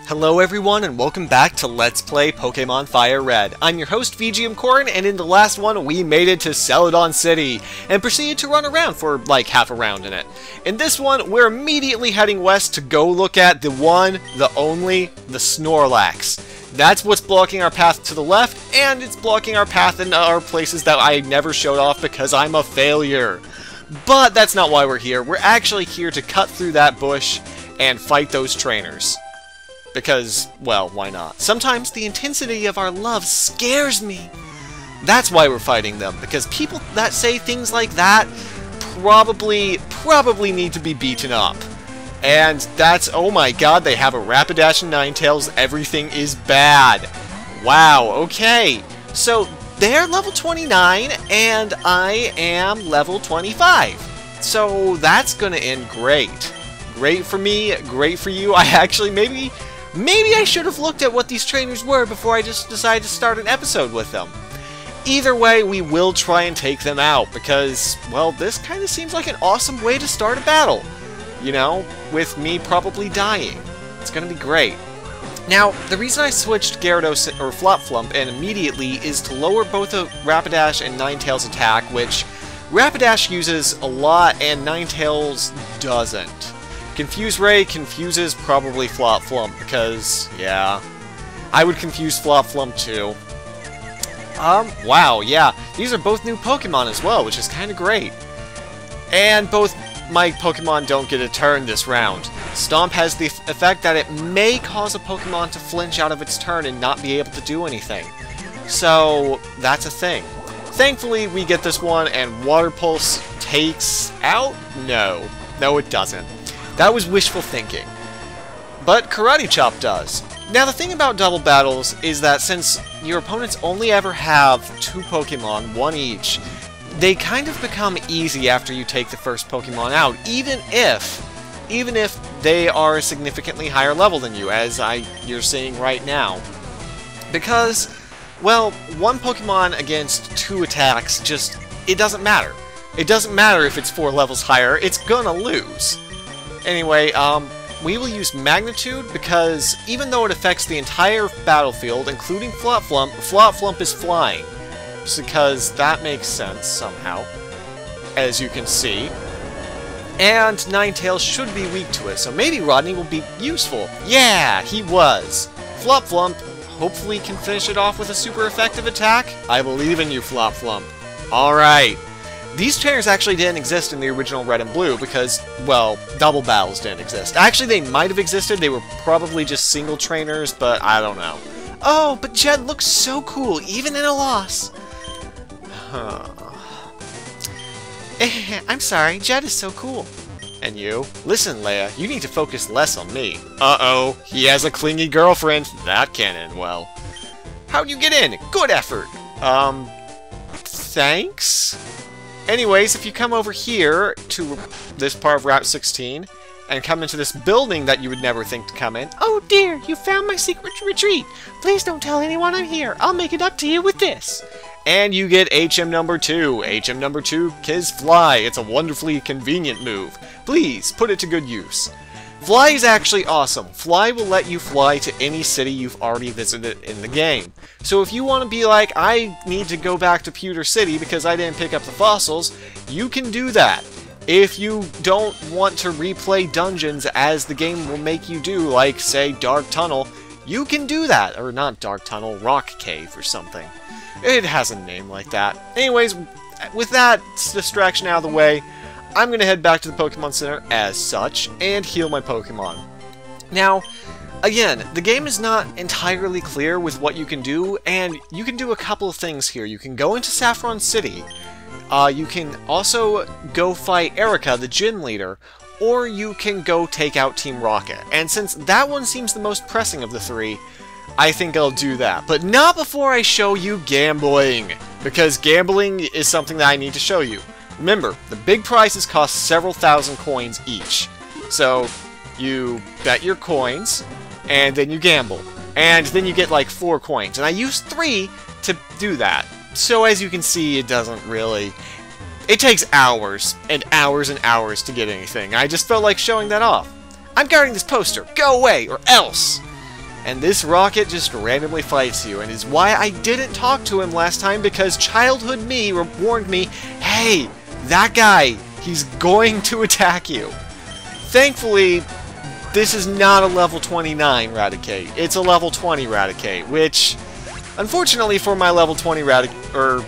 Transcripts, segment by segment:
Hello everyone and welcome back to Let's Play Pokemon Fire Red. I'm your host VGMKoren, and in the last one we made it to Celadon City and proceeded to run around for like half a round in it. In this one we're immediately heading west to go look at the one, the only, the Snorlax. That's what's blocking our path to the left, and it's blocking our path in our places that I never showed off because I'm a failure. But that's not why we're here. We're actually here to cut through that bush and fight those trainers. Because, well, why not? Sometimes the intensity of our love scares me. That's why we're fighting them, because people that say things like that probably need to be beaten up. And that's, oh my god, they have a Rapidash and Ninetales, everything is bad. Wow, okay. So, they're level 29, and I am level 25. So, that's gonna end great. Great for me, great for you. I actually, maybe I should have looked at what these trainers were before I just decided to start an episode with them. Either way, we will try and take them out, because, well, this kind of seems like an awesome way to start a battle. You know, with me probably dying. It's gonna be great. Now, the reason I switched Gyarados or Flopflump and immediately is to lower both a Rapidash and Ninetales attack, which Rapidash uses a lot and Ninetales doesn't. Confuse Ray confuses probably Flopflump because, yeah, I would confuse Flopflump too. Wow, yeah, these are both new Pokemon as well, which is kind of great. And both my Pokemon don't get a turn this round. Stomp has the effect that it may cause a Pokemon to flinch out of its turn and not be able to do anything. So, that's a thing. Thankfully, we get this one, and Water Pulse takes out? No, it doesn't. That was wishful thinking. But Karate Chop does. Now the thing about double battles is that since your opponents only ever have 2 Pokemon, one each, they kind of become easy after you take the first Pokemon out, even if they are a significantly higher level than you, as you're seeing right now. Because, well, one Pokemon against 2 attacks it doesn't matter. It doesn't matter if it's 4 levels higher, it's gonna lose. Anyway, we will use Magnitude because even though it affects the entire battlefield, including Flopflump, Flopflump is flying. Just because that makes sense somehow, as you can see. And Ninetales should be weak to it, so maybe Rodney will be useful. Yeah, he was. Flopflump hopefully can finish it off with a super effective attack. I believe in you, Flopflump. Alright. These trainers actually didn't exist in the original Red and Blue because, well, double battles didn't exist. Actually, they might have existed. They were probably just single trainers, but I don't know. Oh, but Jed looks so cool, even in a loss. I'm sorry, Jed is so cool. And you? Listen, Leia, you need to focus less on me. Uh-oh, he has a clingy girlfriend. That can't end well. How'd you get in? Good effort. Thanks? Anyways, if you come over here to this part of Route 16 and come into this building that you would never think to come in. Oh dear, you found my secret retreat. Please don't tell anyone I'm here. I'll make it up to you with this. And you get HM number 2. HM number 2 is Fly. It's a wonderfully convenient move. Please, put it to good use. Fly is actually awesome. Fly will let you fly to any city you've already visited in the game. So if you want to be like, I need to go back to Pewter City because I didn't pick up the fossils, you can do that. If you don't want to replay dungeons as the game will make you do, like, say, Dark Tunnel, you can do that. Or not Dark Tunnel, Rock Cave or something. It has a name like that. Anyways, with that distraction out of the way, I'm going to head back to the Pokemon Center as such and heal my Pokemon. Now, again, the game is not entirely clear with what you can do, and you can do a couple of things here. You can go into Saffron City, you can also go fight Erica, the gym leader, or you can go take out Team Rocket. And since that one seems the most pressing of the 3, I think I'll do that. But not before I show you gambling, because gambling is something that I need to show you. Remember, the big prizes cost several thousand coins each. So, you bet your coins, and then you gamble. And then you get like 4 coins. And I used 3 to do that. So as you can see, it doesn't really... It takes hours and hours and hours to get anything. I just felt like showing that off. I'm guarding this poster. Go away, or else! And this rocket just randomly fights you, and is why I didn't talk to him last time, because childhood me warned me, hey, that guy, he's going to attack you. Thankfully, this is not a level 29 Raticate. It's a level 20 Raticate, which, unfortunately for my level 20 Raticate,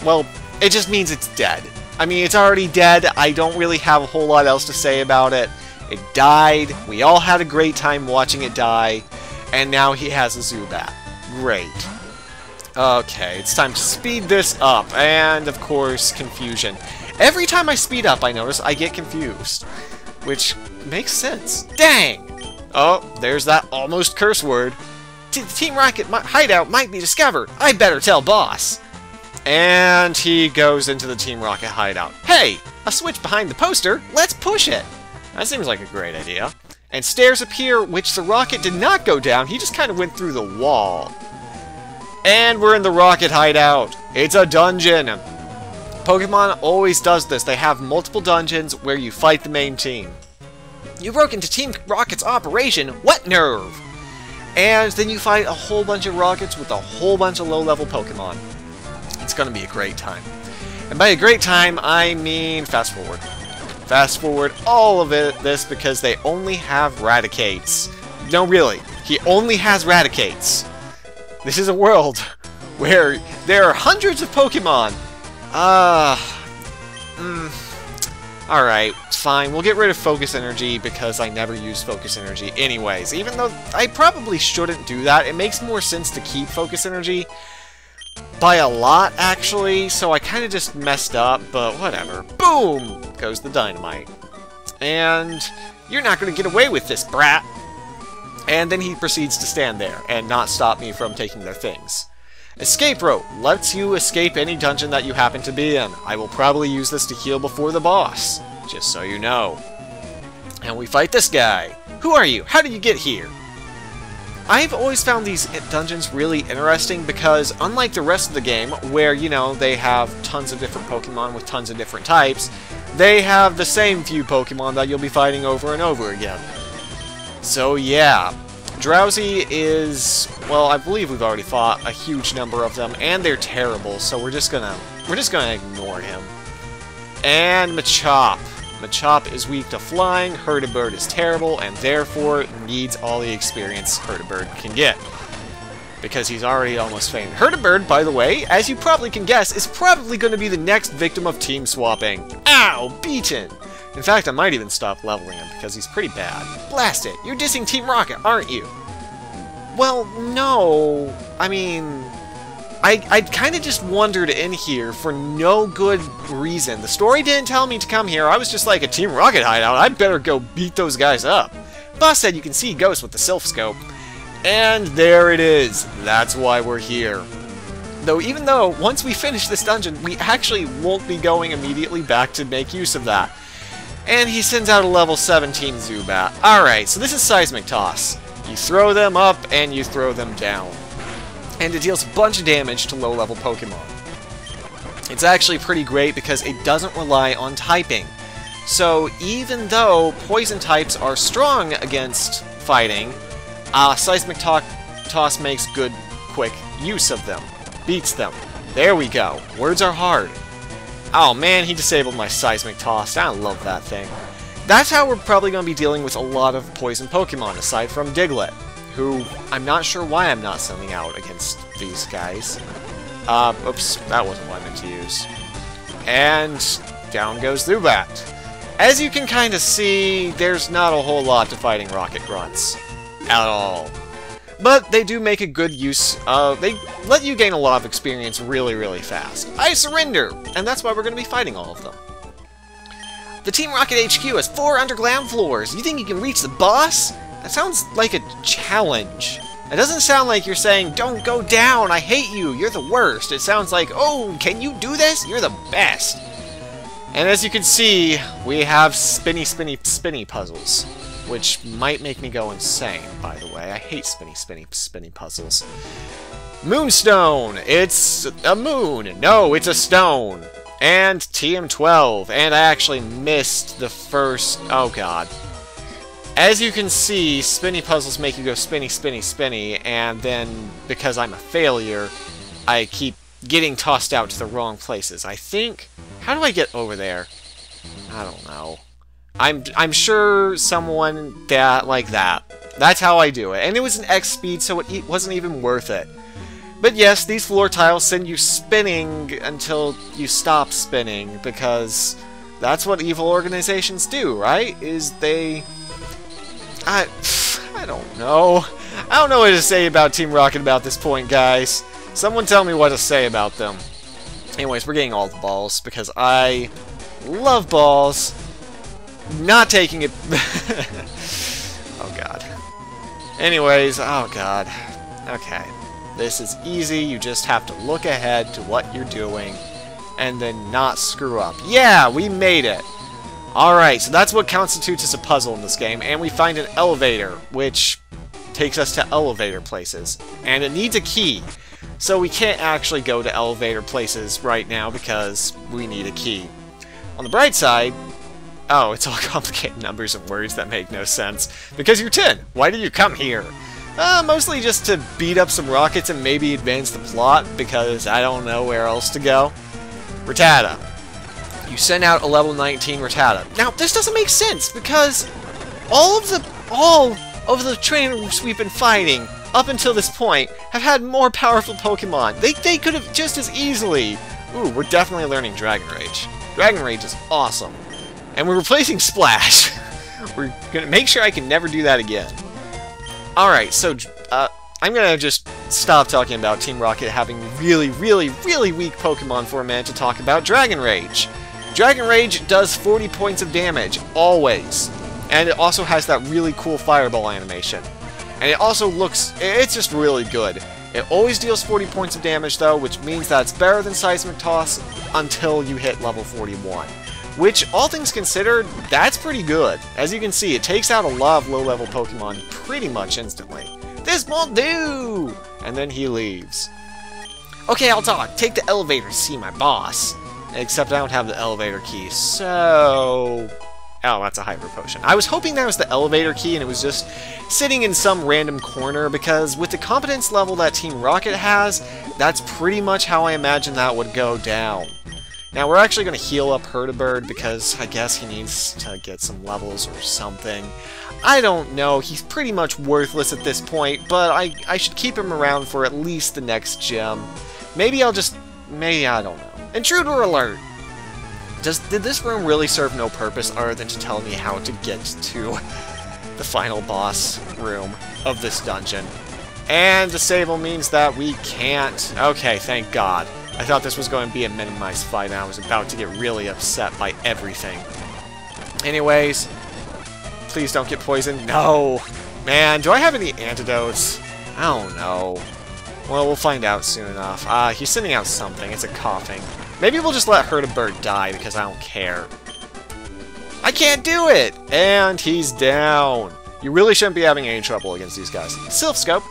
well, it just means it's dead. I mean, it's already dead. I don't really have a whole lot else to say about it. It died. We all had a great time watching it die. And now he has a Zubat. Great. Okay, it's time to speed this up. And, of course, confusion. Every time I speed up, I notice I get confused. Which makes sense. Dang! Oh, there's that almost curse word. Team Rocket hideout might be discovered. I better tell boss. And he goes into the Team Rocket hideout. Hey! A switch behind the poster. Let's push it! That seems like a great idea. And stairs appear, which the rocket did not go down. He just kind of went through the wall. And we're in the rocket hideout. It's a dungeon. Pokemon always does this. They have multiple dungeons where you fight the main team. You broke into Team Rocket's operation. What nerve? And then you fight a whole bunch of rockets with a whole bunch of low-level Pokemon. It's going to be a great time. And by a great time, I mean fast forward. Fast forward all of this because they only have Raticates. No, really. He only has Raticates. This is a world where there are hundreds of Pokemon. Alright, fine. We'll get rid of Focus Energy because I never use Focus Energy anyways. Even though I probably shouldn't do that. It makes more sense to keep Focus Energy. By a lot, actually, so I kind of just messed up, but whatever. Boom! Goes the dynamite. And you're not going to get away with this, brat! And then he proceeds to stand there and not stop me from taking their things. Escape rope lets you escape any dungeon that you happen to be in. I will probably use this to heal before the boss, just so you know. And we fight this guy. Who are you? How did you get here? I've always found these dungeons really interesting because, unlike the rest of the game, where, you know, they have tons of different Pokemon with tons of different types, they have the same few Pokemon that you'll be fighting over and over again. So, yeah. Drowsy is, well, I believe we've already fought a huge number of them, and they're terrible, so we're just gonna ignore him. And Machop. Machop is weak to flying, Herdibird is terrible, and therefore needs all the experience Herdibird can get. Because he's already almost famed. Herdibird, by the way, as you probably can guess, is probably going to be the next victim of team swapping. Ow! Beaten! In fact, I might even stop leveling him, because he's pretty bad. Blast it! You're dissing Team Rocket, aren't you? Well, no. I mean, I kind of just wandered in here for no good reason. The story didn't tell me to come here. I was just like, a Team Rocket hideout. I better go beat those guys up. Boss said you can see ghosts with the Sylph Scope. And there it is. That's why we're here. Though, even though, once we finish this dungeon, we actually won't be going immediately back to make use of that. And he sends out a level 17 Zubat. Alright, so this is Seismic Toss. You throw them up, and you throw them down. And it deals a bunch of damage to low-level Pokemon. It's actually pretty great because it doesn't rely on typing. So even though poison types are strong against fighting, Seismic Toss makes good, quick use of them. Beats them. There we go. Words are hard. Oh man, he disabled my Seismic Toss. I love that thing. That's how we're probably going to be dealing with a lot of poison Pokemon, aside from Diglett, who I'm not sure why I'm not sending out against these guys. Oops, that wasn't what I meant to use. And down goes Zubat. As you can kind of see, there's not a whole lot to fighting Rocket Grunts. At all. But they do make a good use of... They let you gain a lot of experience really, really fast. I surrender! And that's why we're going to be fighting all of them. The Team Rocket HQ has 4 underground floors. You think you can reach the boss? That sounds like a challenge. It doesn't sound like you're saying, don't go down, I hate you, you're the worst. It sounds like, oh, can you do this? You're the best. And as you can see, we have spinny, spinny, spinny puzzles. Which might make me go insane, by the way. I hate spinny, spinny, spinny puzzles. Moonstone! It's a moon! No, it's a stone! And TM12. And I actually missed the first... Oh god. As you can see, spinny puzzles make you go spinny, spinny, spinny, and then, because I'm a failure, I keep getting tossed out to the wrong places. I think... How do I get over there? I don't know. I'm sure someone like that. That's how I do it. And it was an X speed, so it wasn't even worth it. But yes, these floor tiles send you spinning until you stop spinning, because that's what evil organizations do, right? Is they... I don't know. I don't know what to say about Team Rocket about this point, guys. Someone tell me what to say about them. Anyways, we're getting all the balls, because I love balls. Not taking it... Oh, God. Anyways, oh, God. Okay. This is easy. You just have to look ahead to what you're doing, and then not screw up. Yeah, we made it! Alright, so that's what constitutes as a puzzle in this game, and we find an elevator, which takes us to elevator places. And it needs a key. So we can't actually go to elevator places right now because we need a key. On the bright side, oh, it's all complicated numbers and words that make no sense. Because you're 10. Why did you come here? Mostly just to beat up some rockets and maybe advance the plot, because I don't know where else to go. Rattata. You send out a level 19 Rattata. Now, this doesn't make sense, because all of the trainers we've been fighting up until this point have had more powerful Pokemon. They could have just as easily... Ooh, we're definitely learning Dragon Rage. Dragon Rage is awesome. And we're replacing Splash. We're gonna make sure I can never do that again. Alright, so I'm gonna just stop talking about Team Rocket having really, really, really weak Pokemon for a minute to talk about Dragon Rage. Dragon Rage does 40 points of damage, always. And it also has that really cool Fireball animation. And it also looks... It's just really good. It always deals 40 points of damage, though, which means that it's better than Seismic Toss until you hit level 41. Which, all things considered, that's pretty good. As you can see, it takes out a lot of low-level Pokemon pretty much instantly. This won't do! And then he leaves. Okay, I'll talk. Take the elevator to see my boss. Except I don't have the elevator key, so... Oh, that's a Hyper Potion. I was hoping that was the elevator key and it was just sitting in some random corner, because with the competence level that Team Rocket has, that's pretty much how I imagine that would go down. Now, we're actually going to heal up Hertibird because I guess he needs to get some levels or something. I don't know. He's pretty much worthless at this point, but I should keep him around for at least the next gym. Maybe I'll just... Maybe, I don't know. Intruder alert! Did this room really serve no purpose other than to tell me how to get to the final boss room of this dungeon? And disable means that we can't... Okay, thank God. I thought this was going to be a minimized fight, and I was about to get really upset by everything. Anyways, please don't get poisoned. No! Man, do I have any antidotes? I don't know. Well, we'll find out soon enough. He's sending out something. It's a coughing. Maybe we'll just let Hertibird die, because I don't care. I can't do it! And he's down. You really shouldn't be having any trouble against these guys. Sylph Scope?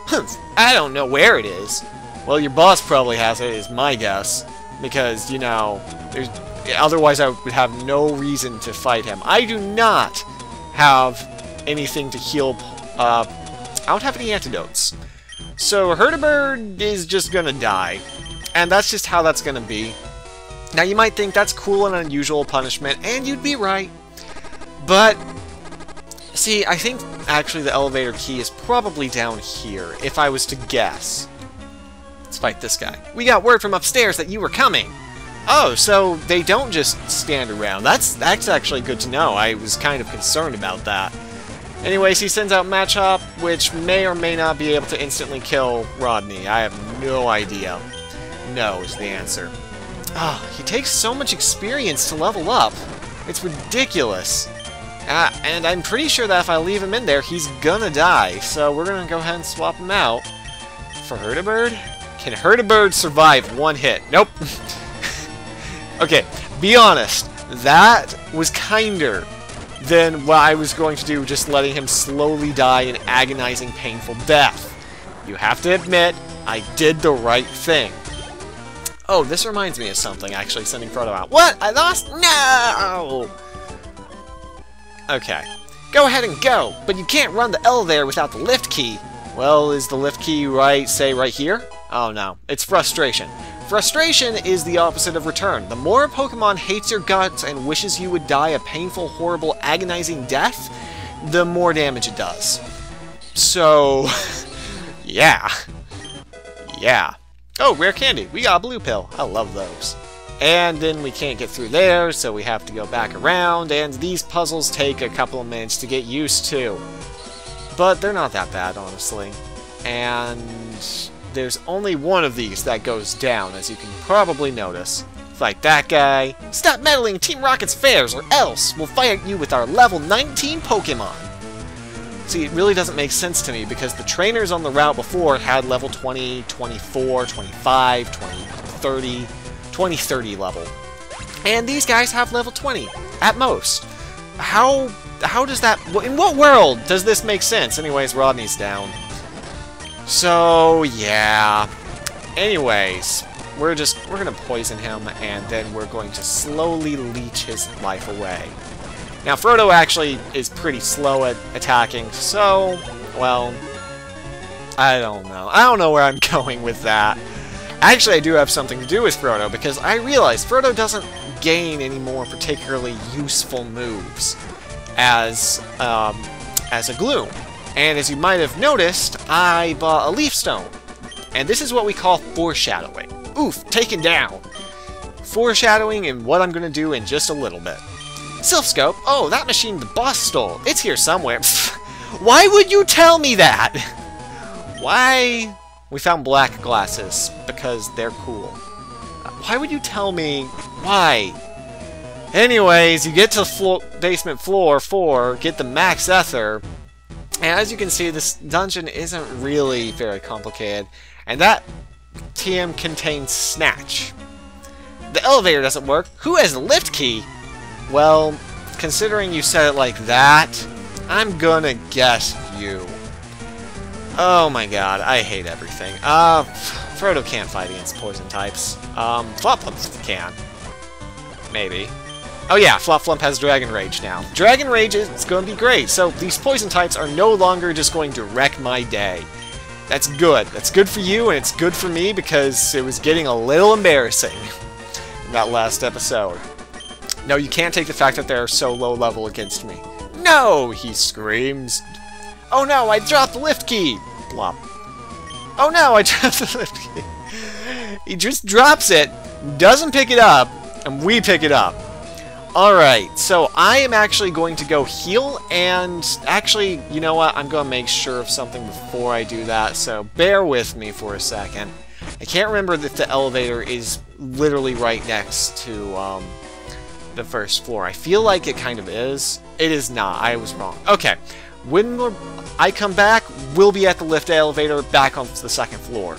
I don't know where it is. Well, your boss probably has it, is my guess. Because, you know, otherwise I would have no reason to fight him. I do not have anything to heal. I don't have any antidotes. So Hertibird is just gonna die. And that's just how that's gonna be. Now, you might think that's cool and unusual punishment, and you'd be right. But, see, I think actually the elevator key is probably down here, if I was to guess. Let's fight this guy. We got word from upstairs that you were coming. Oh, so they don't just stand around. That's actually good to know. I was kind of concerned about that. Anyways, he sends out Machop, which may or may not be able to instantly kill Rodney. I have no idea. No is the answer. Oh, he takes so much experience to level up. It's ridiculous. And I'm pretty sure that if I leave him in there, he's gonna die. So we're gonna go ahead and swap him out for Hertibird. Can Hertibird survive one hit? Nope. Okay, be honest. That was kinder than what I was going to do, just letting him slowly die an agonizing, painful death. You have to admit, I did the right thing. Oh, this reminds me of something, actually, sending Frodo out. What? I lost? No! Okay. Go ahead and go, but you can't run the elevator without the lift key. Well, is the lift key say right here? Oh no, it's frustration. Frustration is the opposite of return. The more a Pokemon hates your guts and wishes you would die a painful, horrible, agonizing death, the more damage it does. So, yeah. Yeah. Oh, rare candy. We got a blue pill. I love those. And then we can't get through there, so we have to go back around, and these puzzles take a couple of minutes to get used to. But they're not that bad, honestly. And there's only one of these that goes down, as you can probably notice. Fight that guy. Stop meddling Team Rocket's fairs, or else we'll fight you with our level 19 Pokemon. See, it really doesn't make sense to me, because the trainers on the route before had level 20, 24, 25, 20, 30, 20-30 level. And these guys have level 20, at most. How does that... In what world does this make sense? Anyways, Rodney's down. So, yeah. Anyways, we're gonna poison him, and then we're going to slowly leech his life away. Now, Frodo actually is pretty slow at attacking, so, well, I don't know. I don't know where I'm going with that. Actually, I do have something to do with Frodo, because I realized Frodo doesn't gain any more particularly useful moves as a Gloom. And as you might have noticed, I bought a Leaf Stone. And this is what we call foreshadowing. Oof, taken down. Foreshadowing and what I'm going to do in just a little bit. Sylph Scope? Oh, that machine the boss stole. It's here somewhere. Why would you tell me that? Why? We found black glasses, because they're cool. Why would you tell me? Why? Anyways, you get to basement floor 4, get the max ether, and as you can see, this dungeon isn't really very complicated, and that TM contains Snatch. The elevator doesn't work. Who has the lift key? Well, considering you said it like that, I'm gonna guess you. Oh my god, I hate everything. Frodo can't fight against poison types. Flop-Flump can. Maybe. Oh yeah, Flop-Flump has Dragon Rage now. Dragon Rage is going to be great, so these poison types are no longer just going to wreck my day. That's good. That's good for you, and it's good for me, because it was getting a little embarrassing in that last episode. No, you can't take the fact that they're so low level against me. No, he screams. Oh no, I dropped the lift key! Blop. Oh no, I dropped the lift key. He just drops it, doesn't pick it up, and we pick it up. Alright, so I am actually going to go heal, and actually, you know what, I'm going to make sure of something before I do that, so bear with me for a second. I can't remember if the elevator is literally right next to the first floor. I feel like it kind of is. It is not. I was wrong. Okay. When I come back, we'll be at the lift elevator back on the second floor.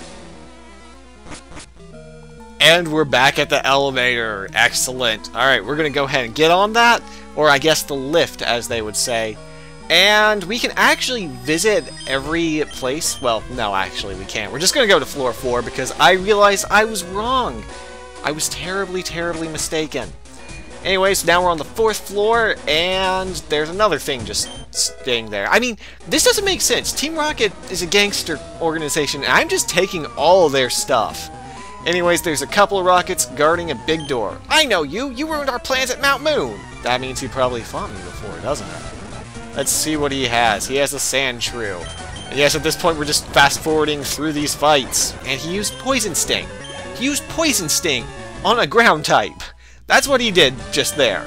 And we're back at the elevator. Excellent. Alright, we're going to go ahead and get on that, or I guess the lift, as they would say. And we can actually visit every place. Well, no, actually we can't. We're just going to go to floor 4 because I realized I was wrong. I was terribly, terribly mistaken. Anyways, now we're on the 4th floor, and there's another thing just staying there. I mean, this doesn't make sense. Team Rocket is a gangster organization, and I'm just taking all of their stuff. Anyways, there's a couple of rockets guarding a big door. I know you! You ruined our plans at Mount Moon! That means he probably fought me before, doesn't it? Let's see what he has. He has a Sand Shrew. And yes, at this point we're just fast-forwarding through these fights. And he used Poison Sting. He used Poison Sting on a ground type. That's what he did just there.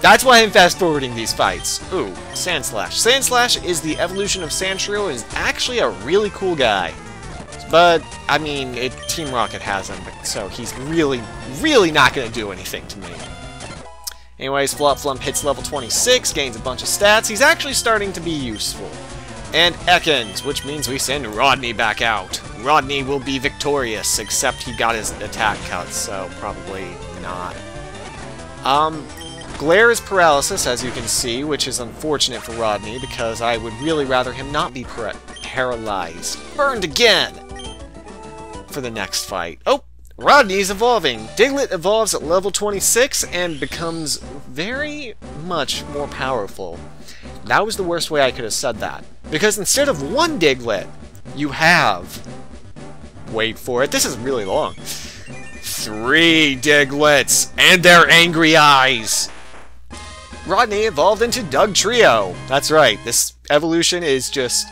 That's why I'm fast-forwarding these fights. Ooh, Sandslash. Sandslash is the evolution of Sandshrew and is actually a really cool guy. But, I mean, Team Rocket has him, so he's really, really not going to do anything to me. Anyways, Flop-Flump hits level 26, gains a bunch of stats. He's actually starting to be useful. And Ekans, which means we send Rodney back out. Rodney will be victorious, except he got his attack cut, so probably not. Glare is paralysis, as you can see, which is unfortunate for Rodney, because I would really rather him not be paralyzed. Burned again! For the next fight. Oh! Rodney's evolving! Diglett evolves at level 26 and becomes very much more powerful. That was the worst way I could have said that. Because instead of 1 Diglett, you have... Wait for it, this is really long. 3 Diglets, and their angry eyes! Rodney evolved into Doug Trio. That's right, this evolution is just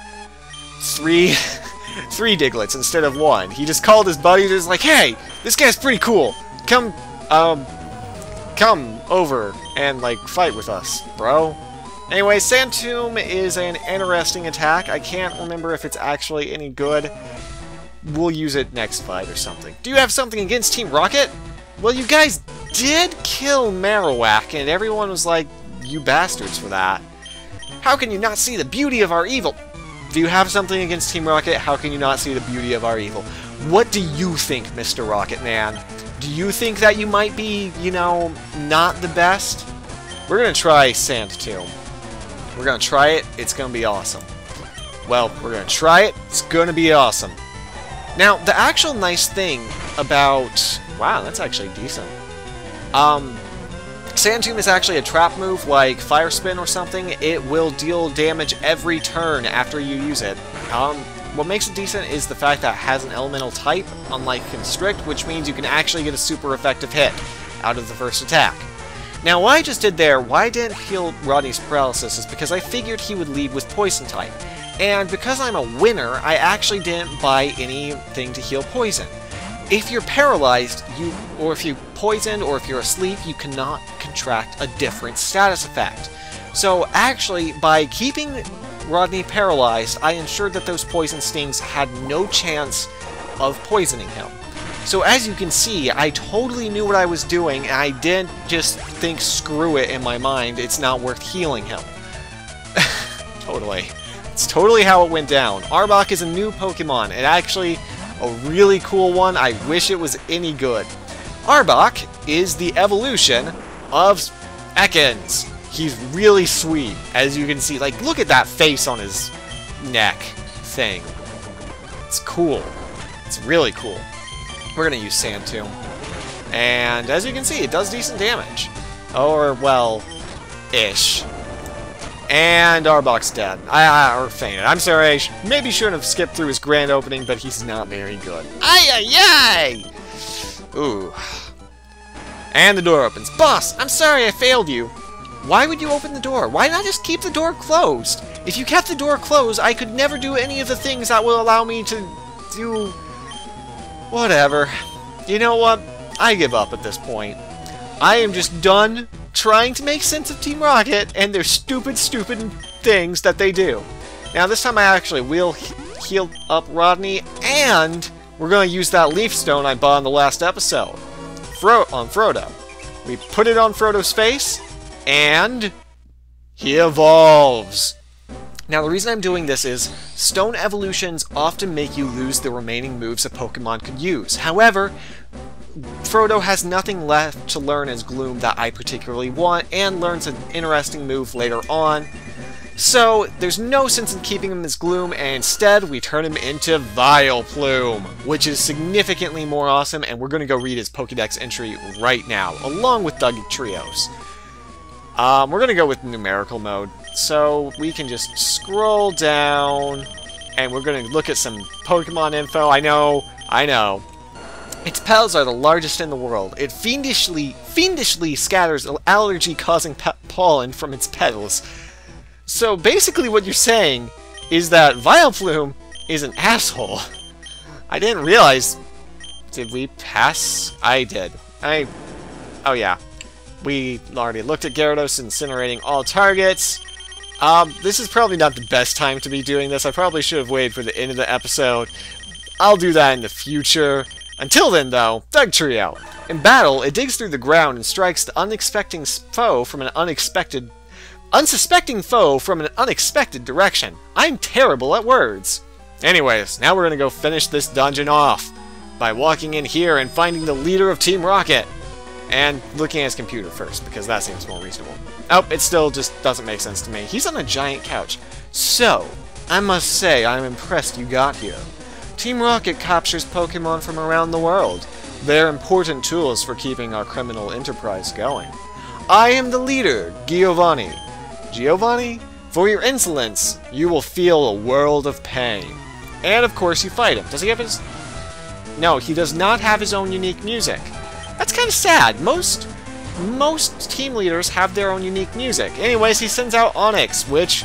3 Diglets instead of 1. He just called his buddy, just like, hey, this guy's pretty cool. Come over and, like, fight with us, bro. Anyway, Sand Tomb is an interesting attack. I can't remember if it's actually any good. We'll use it next fight or something. Do you have something against Team Rocket? Well, you guys did kill Marowak, and everyone was like, you bastards for that. How can you not see the beauty of our evil? Do you have something against Team Rocket? How can you not see the beauty of our evil? What do you think, Mr. Rocket Man? Do you think that you might be, you know, not the best? We're gonna try Sand Tomb. We're gonna try it. It's gonna be awesome. Well, we're gonna try it. It's gonna be awesome. Now, the actual nice thing about... Wow, that's actually decent. Sand Tomb is actually a trap move like Fire Spin or something. It will deal damage every turn after you use it. What makes it decent is the fact that it has an elemental type, unlike Constrict, which means you can actually get a super effective hit out of the first attack. Now, what I just did there, why I didn't heal Rodney's paralysis, is because I figured he would lead with Poison type. And because I'm a winner, I actually didn't buy anything to heal poison. If you're paralyzed, or if you poisoned, or if you're asleep, you cannot contract a different status effect. So actually, by keeping Rodney paralyzed, I ensured that those poison stings had no chance of poisoning him. So as you can see, I totally knew what I was doing, and I didn't just think, screw it, in my mind, it's not worth healing him. Totally. It's totally how it went down. Arbok is a new Pokemon, and actually a really cool one. I wish it was any good. Arbok is the evolution of Ekans. He's really sweet, as you can see. Like, look at that face on his neck thing. It's cool. It's really cool. We're gonna use Sand Tomb. And as you can see, it does decent damage. Or, well, ish. And Arbok's dead. Or fainted. I'm sorry, I maybe shouldn't have skipped through his grand opening, but he's not very good. Ay-ay-ay! Ooh. And the door opens. Boss, I'm sorry I failed you. Why would you open the door? Why not just keep the door closed? If you kept the door closed, I could never do any of the things that will allow me to do... Whatever. You know what? I give up at this point. I am just done trying to make sense of Team Rocket and their stupid things that they do. Now this time I actually will heal up Rodney, and we're going to use that Leaf Stone I bought in the last episode. On Frodo. We put it on Frodo's face, and he evolves. Now the reason I'm doing this is, stone evolutions often make you lose the remaining moves a Pokemon could use. However, Frodo has nothing left to learn as Gloom that I particularly want, and learns an interesting move later on. So, there's no sense in keeping him as Gloom, and instead we turn him into Vileplume, which is significantly more awesome, and we're going to go read his Pokédex entry right now, along with Doug Trios. We're going to go with numerical mode, so we can just scroll down, and we're going to look at some Pokemon info. I know. Its petals are the largest in the world. It fiendishly scatters allergy-causing pollen from its petals. So basically what you're saying is that Vileplume is an asshole. I didn't realize... Did we pass? I did. Oh yeah. We already looked at Gyarados incinerating all targets. This is probably not the best time to be doing this. I probably should have waited for the end of the episode. I'll do that in the future. Until then, though, Doug Trio. In battle, it digs through the ground and strikes the unsuspecting foe from an unexpected direction. I'm terrible at words. Anyways, now we're gonna go finish this dungeon off by walking in here and finding the leader of Team Rocket. And looking at his computer first, because that seems more reasonable. Oh, it still just doesn't make sense to me. He's on a giant couch. So, I must say, I'm impressed you got here. Team Rocket captures Pokemon from around the world. They're important tools for keeping our criminal enterprise going. I am the leader, Giovanni. Giovanni? For your insolence, you will feel a world of pain. And of course you fight him. Does he have his... No, he does not have his own unique music. That's kind of sad. Most team leaders have their own unique music. Anyways, he sends out Onyx, which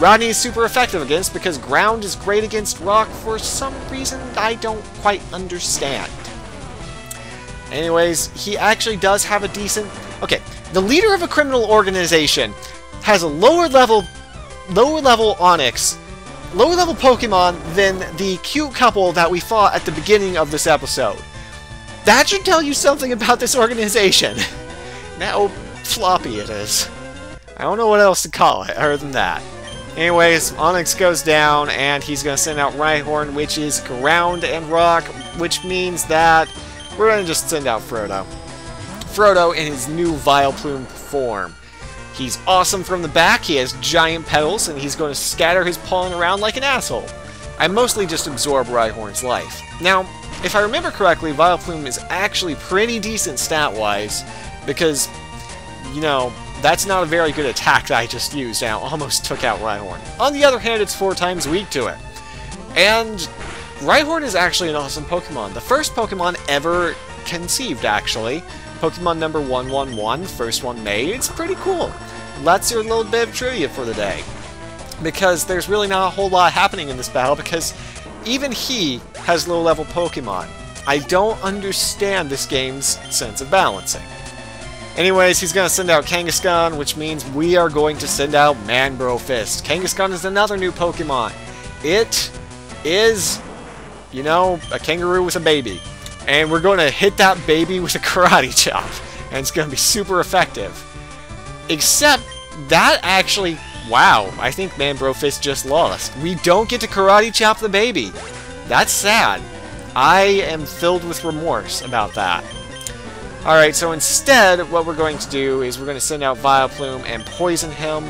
Rodney is super effective against because ground is great against rock for some reason I don't quite understand. Anyways, he actually does have a decent... Okay, the leader of a criminal organization has a lower level Onyx, lower level Pokemon than the cute couple that we fought at the beginning of this episode. That should tell you something about this organization. Now, floppy it is. I don't know what else to call it other than that. Anyways, Onyx goes down, and he's going to send out Rhyhorn, which is ground and rock, which means that we're going to just send out Frodo. Frodo in his new Vileplume form. He's awesome from the back, he has giant petals, and he's going to scatter his pollen around like an asshole. I mostly just absorb Rhyhorn's life. Now, if I remember correctly, Vileplume is actually pretty decent stat-wise, because, you know, that's not a very good attack that I just used, and I almost took out Rhyhorn. On the other hand, it's 4 times weak to it. And Rhyhorn is actually an awesome Pokemon. The first Pokemon ever conceived, actually. Pokemon number 111, first one made. It's pretty cool. That's your little bit of trivia for the day. Because there's really not a whole lot happening in this battle, because even he has low-level Pokemon. I don't understand this game's sense of balancing. Anyways, he's going to send out Kangaskhan, which means we are going to send out Manbro Fist. Kangaskhan is another new Pokemon. It is, you know, a kangaroo with a baby. And we're going to hit that baby with a karate chop. And it's going to be super effective. Except, that actually... Wow, I think Manbro Fist just lost. We don't get to karate chop the baby. That's sad. I am filled with remorse about that. Alright, so instead, what we're going to do is we're going to send out Vileplume and poison him,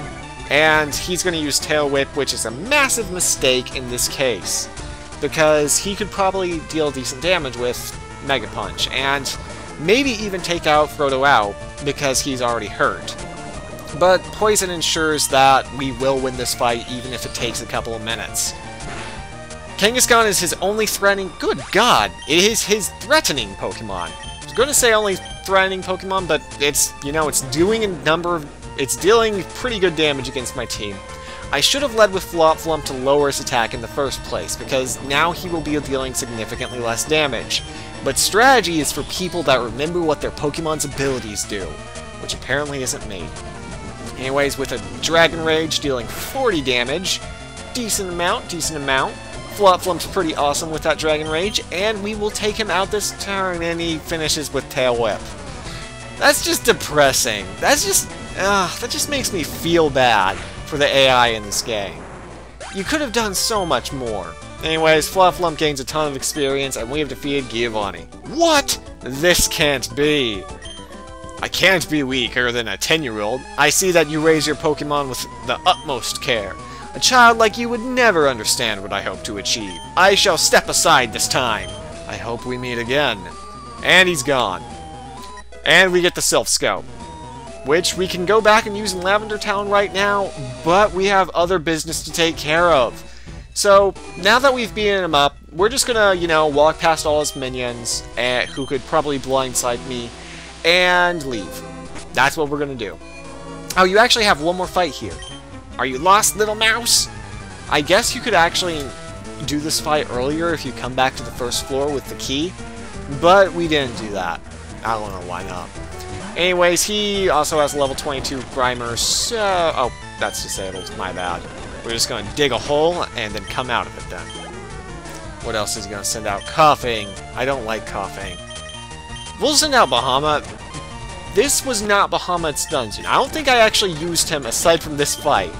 and he's going to use Tail Whip, which is a massive mistake in this case, because he could probably deal decent damage with Mega Punch, and maybe even take out Frodo out, because he's already hurt. But Poison ensures that we will win this fight, even if it takes a couple of minutes. Kangaskhan is his only threatening... Good God! It is his threatening Pokemon. I was going to say only threatening Pokemon, but it's, you know, it's doing a number of... It's dealing pretty good damage against my team. I should have led with Flop-Flump to lower his attack in the first place, because now he will be dealing significantly less damage. But strategy is for people that remember what their Pokemon's abilities do, which apparently isn't me. Anyways, with a Dragon Rage dealing 40 damage, decent amount. Flop-Flump's pretty awesome with that Dragon Rage, and we will take him out this turn, and he finishes with Tail Whip. That's just depressing. That just makes me feel bad for the AI in this game. You could have done so much more. Anyways, Flop-Flump gains a ton of experience, and we have defeated Giovanni. What? This can't be. I can't be weaker than a 10-year-old. I see that you raise your Pokemon with the utmost care. A child like you would never understand what I hope to achieve. I shall step aside this time. I hope we meet again. And he's gone. And we get the Silph Scope, which we can go back and use in Lavender Town right now, but we have other business to take care of. So, now that we've beaten him up, we're just gonna, you know, walk past all his minions, who could probably blindside me, and leave. That's what we're gonna do. Oh, you actually have one more fight here. Are you lost, little mouse? I guess you could actually do this fight earlier if you come back to the first floor with the key, but we didn't do that. I don't know why not. Anyways, he also has a level 22 Grimer, so... Oh, that's disabled. My bad. We're just going to dig a hole and then come out of it then. What else is he going to send out? Coughing. I don't like coughing. We'll send out Bahamut. This was not Bahamut's dungeon. I don't think I actually used him aside from this fight.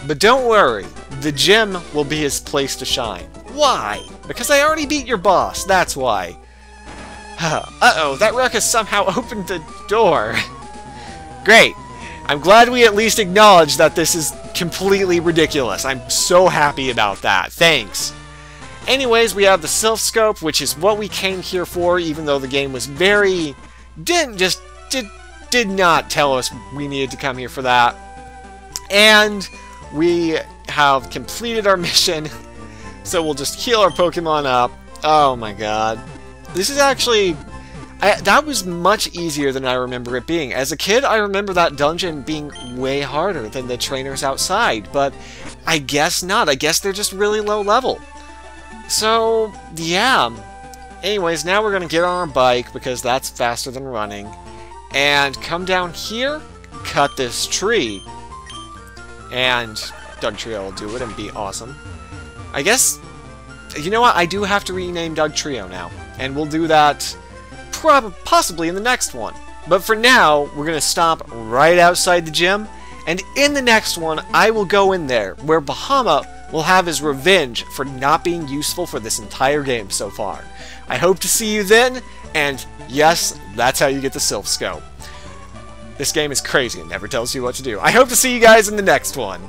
But don't worry, the gym will be his place to shine. Why? Because I already beat your boss, that's why. Uh-oh, that ruckus somehow opened the door. Great. I'm glad we at least acknowledge that this is completely ridiculous. I'm so happy about that. Thanks. Anyways, we have the Silph Scope, which is what we came here for, even though the game was very... did not tell us we needed to come here for that. And we have completed our mission. So we'll just heal our Pokemon up. Oh my god. This is actually... that was much easier than I remember it being. As a kid, I remember that dungeon being way harder than the trainers outside, but I guess not. I guess they're just really low level. So, yeah. Anyways, now we're going to get on our bike, because that's faster than running, and come down here, cut this tree, and Dugtrio will do it and be awesome. I guess, you know what, I do have to rename Dugtrio now, and we'll do that possibly in the next one. But for now, we're going to stop right outside the gym, and in the next one, I will go in there, where Bahamut will have his revenge for not being useful for this entire game so far. I hope to see you then, and yes, that's how you get the Sylph Scope. This game is crazy and never tells you what to do. I hope to see you guys in the next one.